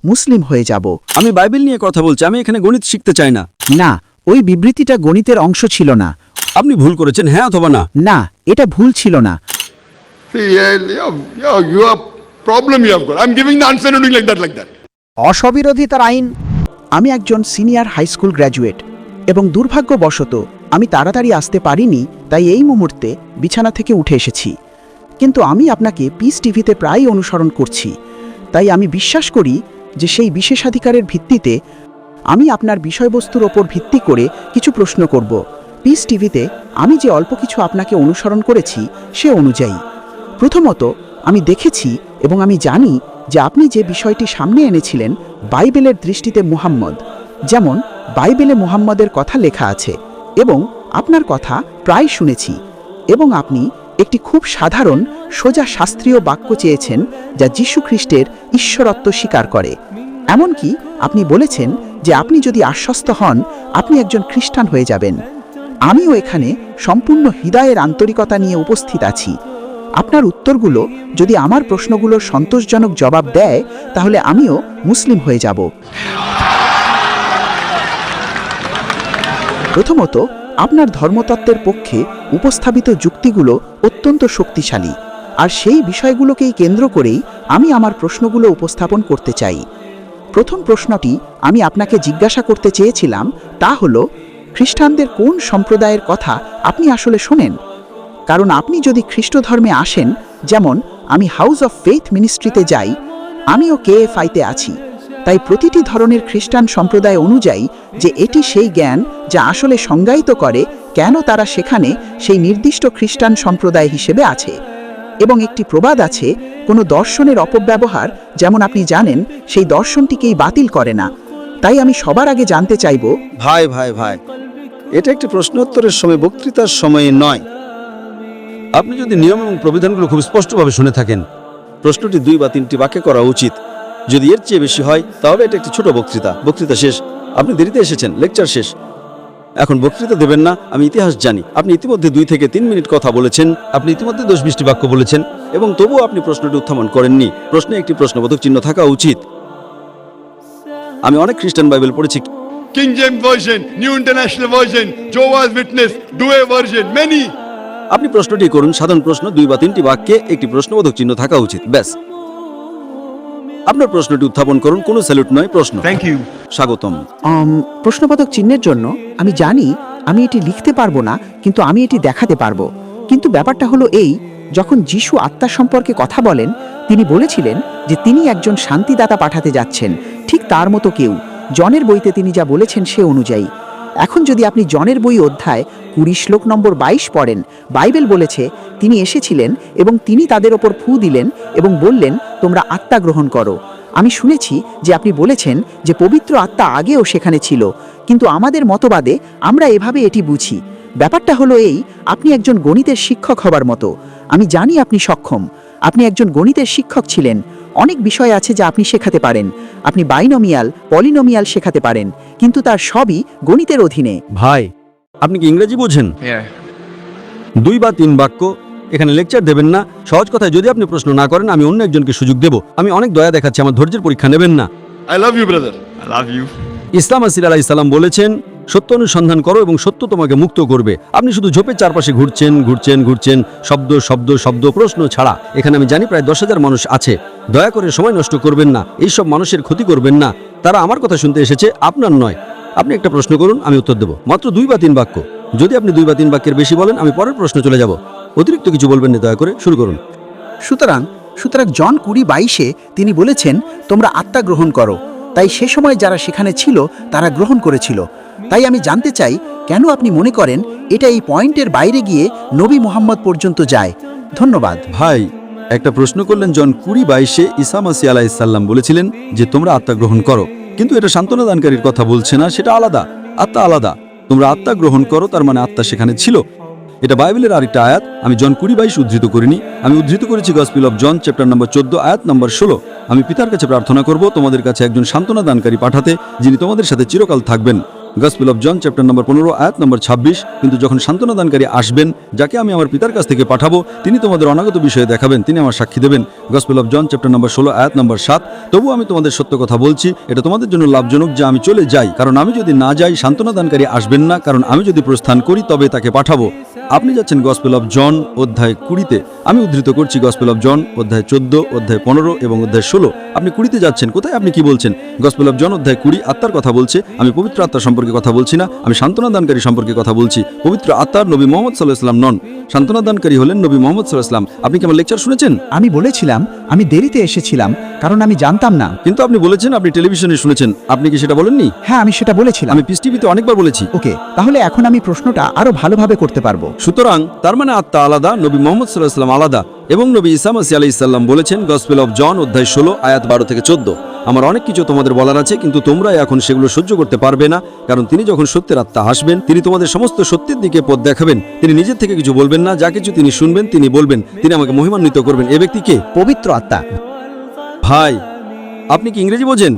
মুসলিম হয়ে যাব। আমি বাইবেল নিয়ে কথা বলছি, আমি এখানে গণিত শিখতে চাই না। না, ওই বিবৃতিটা গণিতের অংশ ছিল না। আপনি ভুল করেছেন, হ্যাঁ অথবা না। না, এটা ভুল ছিল না। See, you have problem you have got. I'm giving the answer and doing like that. অস্ববিরোধিতার আইন। আমি একজন সিনিয়র হাই স্কুল গ্র্যাজুয়েট এবং দুর্ভাগ্যবশত আমি তাড়াতাড়ি আসতে পারিনি, তাই এই মুহূর্তে বিছানা থেকে উঠে এসেছি। কিন্তু আমি আপনাকে পিস টিভিতে প্রায়ই অনুসরণ করছি, তাই আমি বিশ্বাস করি যে সেই বিশেষাধিকারের ভিত্তিতে আমি আপনার বিষয়বস্তুর ওপর ভিত্তি করে কিছু প্রশ্ন করব। পিস টিভিতে আমি যে অল্প কিছু আপনাকে অনুসরণ করেছি সে অনুযায়ী। প্রথমত, আমি দেখেছি এবং আমি জানি যে আপনি যে বিষয়টি সামনে এনেছিলেন বাইবেলের দৃষ্টিতে মুহাম্মদ, যেমন বাইবেলে মুহাম্মদের কথা লেখা আছে এবং আপনার কথা প্রায় শুনেছি, এবং আপনি একটি খুব সাধারণ সোজা শাস্ত্রীয় বাক্য চেয়েছেন যা যীশু খ্রিস্টের ঈশ্বরত্ব স্বীকার করে। এমনকি আপনি বলেছেন যে আপনি যদি আশ্বস্ত হন আপনি একজন খ্রিস্টান হয়ে যাবেন। আমিও এখানে সম্পূর্ণ হৃদয়ের আন্তরিকতা নিয়ে উপস্থিত আছি। আপনার উত্তরগুলো যদি আমার প্রশ্নগুলোর সন্তোষজনক জবাব দেয় তাহলে আমিও মুসলিম হয়ে যাব। প্রথমত, আপনার ধর্মতত্ত্বের পক্ষে উপস্থাপিত যুক্তিগুলো অত্যন্ত শক্তিশালী, আর সেই বিষয়গুলোকেই কেন্দ্র করেই আমি আমার প্রশ্নগুলো উপস্থাপন করতে চাই। প্রথম প্রশ্নটি আমি আপনাকে জিজ্ঞাসা করতে চেয়েছিলাম তা হলো, খ্রিস্টানদের কোন সম্প্রদায়ের কথা আপনি আসলে শোনেন? কারণ আপনি যদি খ্রিস্ট ধর্মে আসেন, যেমন আমি হাউস অফ ফেইথ মিনিস্ট্রিতে যাই, আমিও KFI-তে আছি, তাই প্রতিটি ধরনের খ্রিস্টান সম্প্রদায় অনুযায়ী যে এটি সেই জ্ঞান যা আসলে সংজ্ঞায়িত করে কেন তারা সেখানে সেই নির্দিষ্ট খ্রিস্টান সম্প্রদায় হিসেবে আছে। এবং একটি প্রবাদ আছে, কোনো দর্শনের অপব্যবহার, যেমন আপনি জানেন, সেই দর্শনটিকেই বাতিল করে না। তাই আমি সবার আগে জানতে চাইব, ভাই ভাই ভাই, এটা একটি প্রশ্নোত্তরের সময়, বক্তৃতার সময়ে নয়। আপনি যদি নিয়ম এবং প্রবিধানগুলো খুব স্পষ্টভাবে শুনে থাকেন, প্রশ্নটি 2 বা 3টি বাক্যে করা উচিত। যদি এর চেয়ে বেশি হয় তাহলে এটা একটি ছোট বক্তৃতা শেষ। আপনি দেরিতে এসেছেন, লেকচার শেষ, এখন বক্তৃতা দেবেন না। আমি ইতিহাস জানি, আপনি ইতিমধ্যে 2 থেকে 3 মিনিট কথা বলেছেন, আপনি ইতিমধ্যে 10-20টি বাক্য বলেছেন এবং তবুও আপনি প্রশ্নটি উত্থাপন করেননি। প্রশ্নে একটি প্রশ্নবোধক চিহ্ন থাকা উচিত। আমি অনেক খ্রিস্টান বাইবেল পড়েছি, King James Version, New International Version, Jehovah's Witness, Douay Version, many. আপনি প্রশ্নটি করুন, সাধারণ প্রশ্ন, 2 বা 3টি বাক্যে একটি প্রশ্নবোধক চিহ্ন থাকা উচিত, ব্যাস। আপনার প্রশ্নটি উত্থাপন করুন, কোনো স্যালুট নয়, প্রশ্ন। Thank you. স্বাগতম। প্রশ্নবোধক চিহ্নের জন্য আমি জানি আমি এটি লিখতে পারবো না, কিন্তু আমি এটি দেখাতে পারবো। কিন্তু ব্যাপারটা হলো এই, যখন যিশু আত্মা সম্পর্কে কথা বলেন, তিনি বলেছিলেন যে তিনি একজন শান্তিদাতা পাঠাতে যাচ্ছেন, ঠিক তার মতো কেউ। জনের বইতে তিনি যা বলেছেন সে অনুযায়ী। এখন যদি আপনি জনের বই অধ্যায় 20 শ্লোক নম্বর 22 পড়েন, বাইবেল বলেছে তিনি এসেছিলেন এবং তিনি তাদের ওপর ফু দিলেন এবং বললেন, তোমরা আত্মা গ্রহণ করো। আমি শুনেছি যে আপনি বলেছেন যে পবিত্র আত্মা আগেও সেখানে ছিল, কিন্তু আমাদের মতবাদে আমরা এভাবে এটি বুঝি। ব্যাপারটা হলো এই, আপনি একজন গণিতের শিক্ষক হবার মতো। আমি জানি আপনি সক্ষম, আপনি একজন গণিতের শিক্ষক ছিলেন। অনেক বিষয় আছে যা আপনি শেখাতে পারেন। আপনি বাইনোমিয়াল, পলিনোমিয়াল শেখাতে পারেন, কিন্তু তার সবই গণিতের অধীনে। ভাই, আপনি কি ইংরেজি বোঝেন? 2 বা 3 বাক্য, এখানে লেকচার দেবেন না। সহজ কথায়, যদি আপনি প্রশ্ন না করেন আমি অন্য একজনকে সুযোগ দেব। আমি অনেক দয়া দেখাচ্ছি, আমার ধৈর্যের পরীক্ষা নেবেন না। I love you, brother. I love you. ইসলাম মাসিহ আলাইহিস সালাম বলেছেন, সত্য অনুসন্ধান করো এবং সত্য তোমাকে মুক্ত করবে। আপনি শুধু ঝোপের চারপাশে ঘুরছেন, শব্দ প্রশ্ন ছাড়া। এখানে আমি জানি প্রায় 10,000 মানুষ আছে। দয়া করে সময় নষ্ট করবেন না, এইসব মানুষের ক্ষতি করবেন না। তারা আমার কথা শুনতে এসেছে, আপনার নয়। আপনি একটা প্রশ্ন করুন, আমি উত্তর দেব। মাত্র 2 বা 3 বাক্য। যদি আপনি 2 বা 3 বাক্যের বেশি বলেন আমি পরের প্রশ্ন চলে যাব। অতিরিক্ত কিছু বলবেন না, দয়া করে শুরু করুন। সুতরাং জন 20:22-এ তিনি বলেছেন, তোমরা আত্মা গ্রহণ করো। তাই সে সময় যারা সেখানে ছিল তারা গ্রহণ করেছিল। তাই আমি জানতে চাই, কেন আপনি মনে করেন এটা এই পয়েন্টের বাইরে গিয়ে নবী মুহাম্মদ পর্যন্ত যায়? ধন্যবাদ। ভাই, একটা প্রশ্ন করলেন, জন 20:22-এ ঈসা মাসিহ আলাইহিস সালাম বলেছিলেন যে তোমরা আত্মা গ্রহণ করো, কিন্তু এটা সান্ত্বনা দানকারীর কথা বলছে না, সেটা আলাদা। আত্মা আলাদা। তোমরা আত্মা গ্রহণ করো, তার মানে আত্মা সেখানে ছিল। এটা বাইবেলের আরেকটা আয়াত। আমি জন 20:22 উদ্ধৃত করিনি, আমি উদ্ধৃত করেছি gospel of John chapter number 14 আয়াত নম্বর 16। আমি পিতার কাছে প্রার্থনা করব তোমাদের কাছে একজন সান্ত্বনা দানকারী পাঠাতে, যিনি তোমাদের সাথে চিরকাল থাকবেন। Gospel of John chapter number 15 আয়াত নম্বর 26, কিন্তু যখন সান্ত্বনাদানকারী আসবেন, যাকে আমি আমার পিতার কাছ থেকে পাঠাবো, তিনি তোমাদের অনাগত বিষয়ে দেখাবেন, তিনি আমার সাক্ষী দেবেন। Gospel of John chapter number 16 আয়াত নম্বর 7, তবু আমি তোমাদের সত্য কথা বলছি, এটা তোমাদের জন্য লাভজনক যে আমি চলে যাই, কারণ আমি যদি না যাই সান্ত্বনাদানকারী আসবেন না, কারণ আমি যদি প্রস্থান করি তবে তাকে পাঠাবো। আপনি যাচ্ছেন গসপেল অফ জন অধ্যায় 20-তে। আমি উদ্ধৃত করছি গসপেল অফ জন অধ্যায় 14, অধ্যায় 15 এবং অধ্যায় 16। আপনি 20-তে যাচ্ছেন, কোথায় আপনি কি বলছেন? গসপেল অফ জন অধ্যায় 20 আত্মার কথা বলছে। আমি পবিত্র আত্মার সম্পর্কে কথা বলছি না, আমি সান্ত্বনাদানকারী সম্পর্কে কথা বলছি। পবিত্র আত্মার নবী মুহাম্মদ সাল্লাল্লাহু আলাইহি ওয়াসাল্লাম নন, সান্ত্বনাদানকারী হলেন নবী মুহাম্মদ সাল্লাল্লাহু আলাইহি ওয়াসাল্লাম। আপনি কি আমার লেকচার শুনেছেন? আমি বলেছিলাম আমি দেরিতে এসেছিলাম কারণ আমি জানতাম না। কিন্তু আপনি বলেছেন আপনি টেলিভিশনে শুনেছেন, আপনি কি সেটা বলেননি? হ্যাঁ, আমি সেটা বলেছিলাম। আমি পিস টিভিতে অনেকবার বলেছি। ওকে, তাহলে এখন আমি প্রশ্নটা আরো ভালোভাবে করতে পারবো। সুতরাং তার মানে আত্মা আলাদা, নবী মুহাম্মদ সাল্লাল্লাহু আলাইহি ওয়াসাল্লাম আলাদা, এবং নবী ঈসা মাসীহ আলাইহিস সালাম বলেছেন গসপেল অফ জন অধ্যায় 16 আয়াত 12 থেকে 14, আমার অনেক কিছু তোমাদের বলার আছে, কিন্তু তোমরা এখন সেগুলো সহ্য করতে পারবে না, কারণ তিনি যখন সত্যের আত্মা আসবেন, তিনি তোমাদের সমস্ত সত্যের দিকে পথ দেখাবেন। তিনি নিজের থেকে কিছু বলবেন না, যা কিছু তিনি শুনবেন তিনি বলবেন, তিনি আমাকে মহিমান্বিত করবেন। এ ব্যক্তি কে? পবিত্র আত্মা। ভাই, আপনি কি ইংরেজি বোঝেন?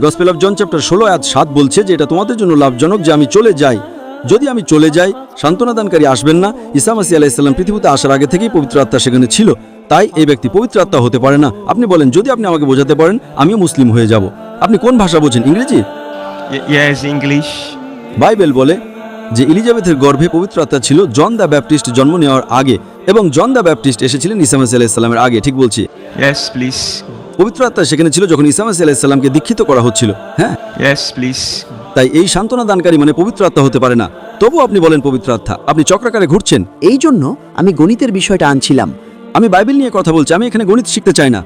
গসপেল অফ জন চ্যাপ্টার 16 আয়াত 7 বলছে যে এটা তোমাদের জন্য লাভজনক যে আমি চলে যাই। যদি আমি চলে যাই সান্ত্বনাদানকারী আসবেন না। ঈসা মাসীহ আলাইহিস সালাম পৃথিবীতে আসার আগে থেকেই পবিত্র আত্মা সেখানে ছিল, তাই এই ব্যক্তি পবিত্র আত্মা হতে পারে না। আপনি বলেন, যদি আপনি আমাকে বোঝাতে পারেন আমিও মুসলিম হয়ে যাব। আপনি কোন ভাষা বোঝেন? ইংরেজি? Yes, English. বাইবেল বলে যে এলিজাবেথের গর্ভে পবিত্র আত্মা ছিল জন দ্য ব্যাপটিস্ট জন্ম নেওয়ার আগে, এবং জন দ্য ব্যাপটিস্ট এসেছিলেন ঈসা মাসীহ আলাইহিস সালামের আগে। ঠিক বলছি? Yes, please. পবিত্র আত্মা সেখানে ছিল যখন ঈসা মাসীহ আলাইহিস সালামকে দীক্ষিত করা হচ্ছিল। হ্যাঁ, Yes, please. তাই এই সান্ত্বনা দানকারী মানে পবিত্র আত্মা হতে পারে না। তবু আপনি বলেন পবিত্র আত্মা। আপনি চক্রাকারে ঘুরছেন। এই জন্য আমি গণিতের বিষয়টা আনছিলাম। আমি বাইবেল নিয়ে কথা বলছি, আমি এখানে গণিত শিখতে চাই না,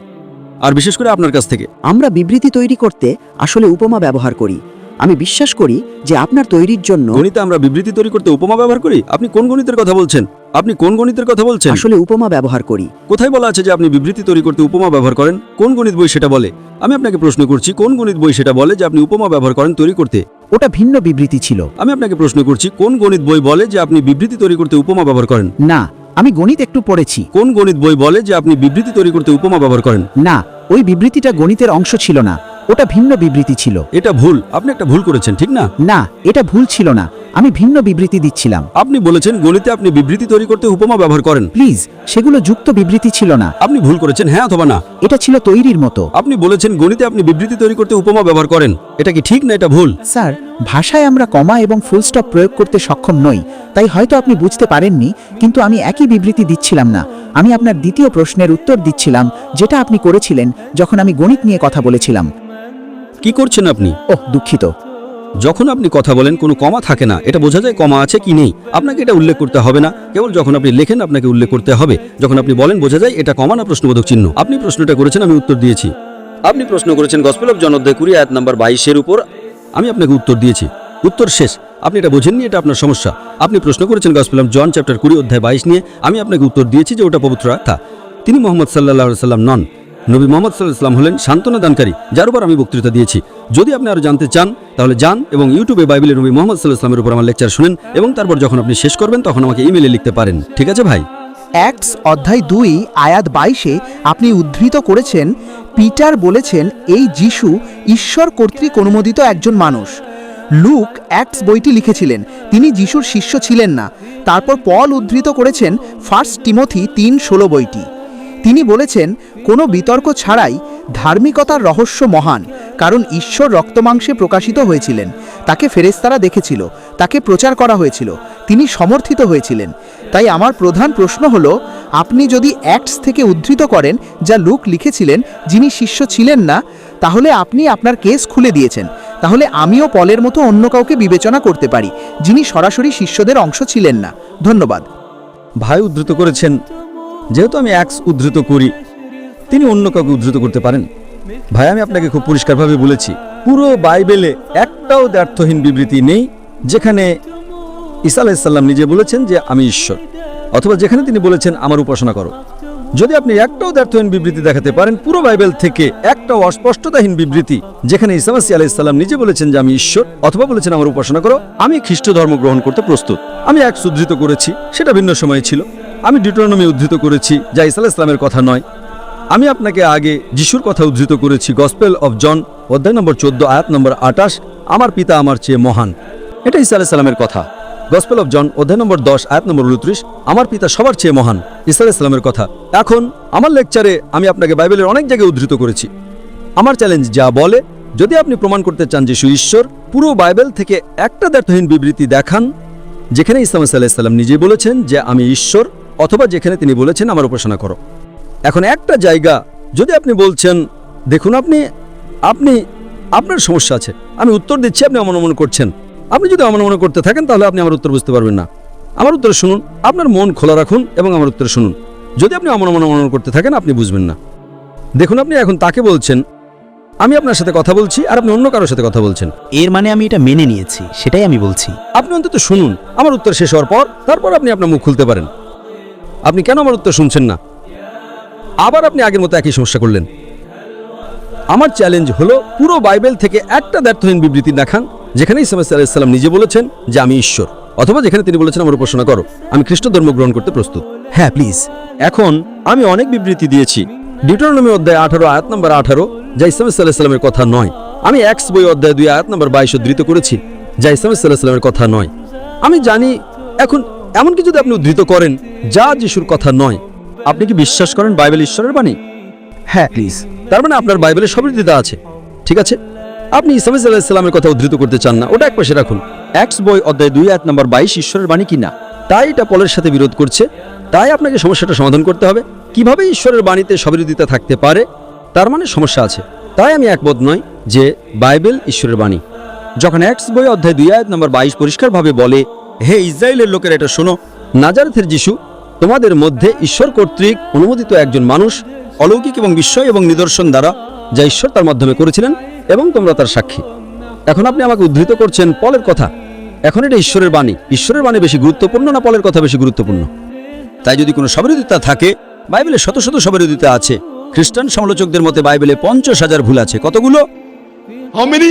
আর বিশেষ করে আপনার কাছ থেকে। আমরা বিবৃতি তৈরি করতে আসলে উপমা ব্যবহার করি। আমি বিশ্বাস করি যে আপনার তৈরির জন্য গণিতে আমরা বিবৃতি তৈরি করতে উপমা ব্যবহার করি। আপনি কোন গণিতের কথা বলছেন? আপনি কোন গণিতের কথা বলছেন? আসলে উপমা ব্যবহার করি। কোথায় বলা আছে যে আপনি বিবৃতি তৈরি করতে উপমা ব্যবহার করেন? কোন গণিত বই সেটা বলে? আমি আপনাকে প্রশ্ন করছি, কোন গণিত বই সেটা বলে যে আপনি উপমা ব্যবহার করেন তৈরি করতে? ওটা ভিন্ন বিবৃতি ছিল। আমি আপনাকে প্রশ্ন করছি, কোন গণিত বই বলে যে আপনি বিবৃতি তৈরি করতে উপমা ব্যবহার করেন? না, আমি গণিত একটু পড়েছি। কোন গণিত বই বলে যে আপনি বিবৃতি তৈরি করতে উপমা ব্যবহার করেন? না, ওই বিবৃতিটা গণিতের অংশ ছিল না, ওটা ভিন্ন বিবৃতি ছিল। এটা ভুল, আপনি একটা ভুল করেছেন, ঠিক না? না, এটা ভুল ছিল না, আমি ভিন্ন বিবৃতি দিচ্ছিলাম। আপনি বলেছেন গণিতে আপনি বিবৃতি তৈরি করতে উপমা ব্যবহার করেন। প্লিজ, সেগুলো যুক্ত বিবৃতি ছিল না। আপনি ভুল করেছেন, হ্যাঁ অথবা না? এটা ছিল তৈরির মতো। আপনি বলেছেন গণিতে আপনি বিবৃতি তৈরি করতে উপমা ব্যবহার করেন। এটা কি ঠিক না এটা ভুল? স্যার, ভাষায় আমরা কমা এবং ফুল স্টপ প্রয়োগ করতে সক্ষম নই, তাই হয়তো আপনি বুঝতে পারেননি, কিন্তু আমি একই বিবৃতি দিচ্ছিলাম না। আমি আপনার দ্বিতীয় প্রশ্নের উত্তর দিচ্ছিলাম, যেটা আপনি করেছিলেন যখন আমি গণিত নিয়ে কথা বলেছিলাম। কি করছেন আপনি? ওহ, দুঃখিত। যখন আপনি কথা বলেন কোনো কমা থাকে না, এটা বোঝা যায় কমা আছে কি নেই। আপনাকে এটা উল্লেখ করতে হবে না, কেবল যখন আপনি লেখেন আপনাকে উল্লেখ করতে হবে। যখন আপনি বলেন বোঝা যায় এটা কমা না প্রশ্নবোধক চিহ্ন। আপনি প্রশ্নটা করেছেন, আমি উত্তর দিয়েছি। আপনি প্রশ্ন করেছেন গসপেল অফ জন অধ্যায় 20 আয়াত নাম্বার 22-এর উপর, আমি আপনাকে উত্তর দিয়েছি। উত্তর শেষ। আপনি এটা বোঝেননি, এটা আপনার সমস্যা। আপনি প্রশ্ন করেছেন গসপেল অফ জন চ্যাপ্টার 20 অধ্যায় 22 নিয়ে, আমি আপনাকে উত্তর দিয়েছি যে ওটা পবিত্র আত্মা। তিনি মুহাম্মদ সাল্লাল্লাহু আলাইহি সাল্লাম নন। নবী মুহাম্মদ সাল্লাল্লাহু আলাইহি সাল্লাম হলেন সান্ত্বনা দানকারী, যার উপর আমি বক্তৃতা দিয়েছি। যদি আপনি আরো জানতে চান তাহলে যান এবং ইউটিউবে বাইবেলের নবী মুহাম্মদ সাল্লাল্লাহু আলাইহি সাল্লামের উপর আমার লেকচার শুনেন, এবং তারপর যখন আপনি শেষ করবেন তখন আমাকে ইমেইলে লিখতে পারেন। ঠিক আছে ভাই? অ্যাক্টস অধ্যায় 2 আয়াত 22-এ আপনি উদ্ধৃত করেছেন, পিটার বলেছেন এই যিশু ঈশ্বর কর্তৃক অনুমোদিত একজন মানুষ। লুক অ্যাক্টস বইটি লিখেছিলেন, তিনি যিশুর শিষ্য ছিলেন না। তারপর পল উদ্ধৃত করেছেন ফার্স্ট টিমোথি 3:16 বইটি। তিনি বলেছেন কোনো বিতর্ক ছাড়াই ধার্মিকতার রহস্য মহান, কারণ ঈশ্বর রক্তমাংসে প্রকাশিত হয়েছিলেন, তাকে ফেরেশতারা দেখেছিল, তাকে প্রচার করা হয়েছিল, তিনি সমর্থিত হয়েছিলেন। তাই আমার প্রধান প্রশ্ন হলো, আপনি যদি অ্যাক্টস থেকে উদ্ধৃত করেন যা লুক লিখেছিলেন, যিনি শিষ্য ছিলেন না, তাহলে আপনি আপনার কেস খুলে দিয়েছেন। তাহলে আমিও পলের মতো অন্য কাউকে বিবেচনা করতে পারি, যিনি সরাসরি শিষ্যদের অংশ ছিলেন না। ধন্যবাদ। ভাই উদ্ধৃত করেছেন, যেহেতু আমি অ্যাক্টস উদ্ধৃত করি, তিনি অন্য কাউকে উদ্ধৃত করতে পারেন। ভাই, আমি আপনাকে খুব পরিষ্কারভাবে বলেছি, পুরো বাইবেলে একটাও দ্ব্যর্থহীন বিবৃতি নেই যেখানে ঈসা আলাইহিস সালাম নিজে বলেছেন যে আমি ঈশ্বর, অথবা যেখানে তিনি বলেছেন আমার উপাসনা করো। যদি আপনি একটাও দ্ব্যর্থহীন বিবৃতি দেখাতে পারেন পুরো বাইবেল থেকে, একটাও অস্পষ্টতাহীন বিবৃতি যেখানে ঈসা মাসীহ আলাইহিস সালাম নিজে বলেছেন যে আমি ঈশ্বর, অথবা বলেছেন আমার উপাসনা করো, আমি খ্রিস্ট ধর্ম গ্রহণ করতে প্রস্তুত। আমি অ্যাক্টস উদ্ধৃত করেছি, সেটা ভিন্ন সময়ে ছিল। আমি ডিউটেরোনমি উদ্ধৃত করেছি, যা ঈসা আলাইহিস সালামের কথা নয়। আমি আপনাকে আগে যিশুর কথা উদ্ধৃত করেছি, গসপেল অফ জন অধ্যায় নম্বর 14 আয়াত নম্বর 28, আমার পিতা আমার চেয়ে মহান। এটা ঈসা আলাইহিস সালামের কথা। গসপেল অফ জন অধ্যায় নম্বর 10 আয়াত নম্বর 29, আমার পিতা সবার চেয়ে মহান। ঈসা আলাইহিস সালামের কথা। এখন আমার লেকচারে আমি আপনাকে বাইবেলের অনেক জায়গায় উদ্ধৃত করেছি। আমার চ্যালেঞ্জ যা বলে, যদি আপনি প্রমাণ করতে চান যে যিশু ঈশ্বর, পুরো বাইবেল থেকে একটা দ্ব্যর্থহীন বিবৃতি দেখান যেখানে ঈসা আলাইহিস সালাম নিজেই বলেছেন যে আমি ঈশ্বর, অথবা যেখানে তিনি বলেছেন আমার উপাসনা করো। এখন একটা জায়গা যদি আপনি বলছেন, দেখুন আপনি আপনার সমস্যা আছে, আমি উত্তর দিচ্ছি, আপনি অমনমন করছেন। আপনি যদি অমনমন করতে থাকেন তাহলে আপনি আমার উত্তর বুঝতে পারবেন না। আমার উত্তর শুনুন, আপনার মন খোলা রাখুন এবং আমার উত্তর শুনুন। যদি আপনি অমনমন করতে থাকেন আপনি বুঝবেন না। দেখুন, আপনি এখন তাকে বলছেন আমি আপনার সাথে কথা বলছি, আর আপনি অন্য কারোর সাথে কথা বলছেন। এর মানে আমি এটা মেনে নিয়েছি, সেটাই আমি বলছি। আপনি অন্তত শুনুন আমার উত্তর শেষ হওয়ার পর, তারপর আপনি আপনার মুখ খুলতে পারেন। আপনি কেন আমার উত্তর শুনছেন না? আবার আপনি আগের মতো একই সমস্যা করলেন। আমার চ্যালেঞ্জ হলো পুরো বাইবেল থেকে একটা দ্ব্যর্থহীন বিবৃতি দেখান যেখানে ঈসা আলাইহিস সালাম নিজে বলেছেন যে আমি ঈশ্বর, অথবা যেখানে তিনি বলেছেন আমার উপাসনা করো, আমি খ্রিস্ট ধর্ম গ্রহণ করতে প্রস্তুত। হ্যাঁ প্লিজ। এখন আমি অনেক বিবৃতি দিয়েছি। ডিউটেরোনমি অধ্যায় 18 আয়াত নম্বর 18, যা ঈসা আলাইহিস সালামের কথা নয়। আমি অ্যাক্টস বই অধ্যায় 2 আয়াত নম্বর 22 উদ্ধৃত করেছি, যা ঈসা আলাইহিস সালামের কথা নয়। আমি জানি এখন এমনকি যদি আপনি উদ্ধৃত করেন যা যিশুর কথা নয়, আপনি কি বিশ্বাস করেন বাইবেল ঈশ্বরের বাণী? হ্যাঁ প্লিজ। তার মানে আপনার বাইবেলে সবই দিতে আছে, ঠিক আছে? আপনি ঈসা আলাইহিস সালামের কথা উদ্ধৃত করতে চান না, ওটা একপাশে রাখুন। অ্যাক্টস বই অধ্যায় 2 আয়াত নম্বর 22 ঈশ্বরের বাণী কিনা, তাই এটা পলের সাথে বিরোধ করছে। তাই আপনাকে সমস্যাটা সমাধান করতে হবে। কিভাবে ঈশ্বরের বাণীতে সবিরোধিতা থাকতে পারে, তার মানে সমস্যা আছে। তাই আমি একমত নই যে বাইবেল ঈশ্বরের বাণী। যখন অ্যাক্টস বই অধ্যায় 2 আয়াত নম্বর 22 পরিষ্কারভাবে বলে, হে ইসরায়েলের লোকেরা এটা শোনো, নাজারেথের যিশু তোমাদের মধ্যে ঈশ্বর কর্তৃক অনুমোদিত একজন মানুষ, অলৌকিক এবং বিস্ময় এবং নিদর্শন দ্বারা যা ঈশ্বর তার মাধ্যমে করেছিলেন, এবং তোমরা তার সাক্ষী। এখন আপনি আমাকে উদ্ধৃত করছেন পলের কথা। এখন এটা ঈশ্বরের বাণী। ঈশ্বরের বাণী বেশি গুরুত্বপূর্ণ না পলের কথা বেশি গুরুত্বপূর্ণ? তাই যদি কোনো সবিরোধিতা থাকে, বাইবেলে শত শত সবিরোধিতা আছে। খ্রিস্টান সমালোচকদের মতে বাইবেলে 50,000 ভুল আছে। কতগুলো? How many?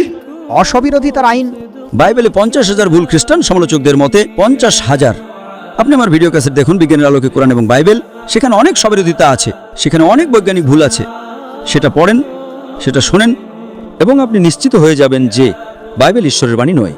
অসবিরোধিতার আইন। বাইবেলে 50,000 ভুল খ্রিস্টান সমালোচকদের মতে 50,000। আপনি আমার ভিডিও ক্যাসেট দেখুন, বিজ্ঞানের আলোকে কোরআন এবং বাইবেল, সেখানে অনেক সবিরোধিতা আছে, সেখানে অনেক বৈজ্ঞানিক ভুল আছে। সেটা পড়েন, সেটা শোনেন, এবং আপনি নিশ্চিত হয়ে যাবেন যে বাইবেল ঈশ্বরের বাণী নয়।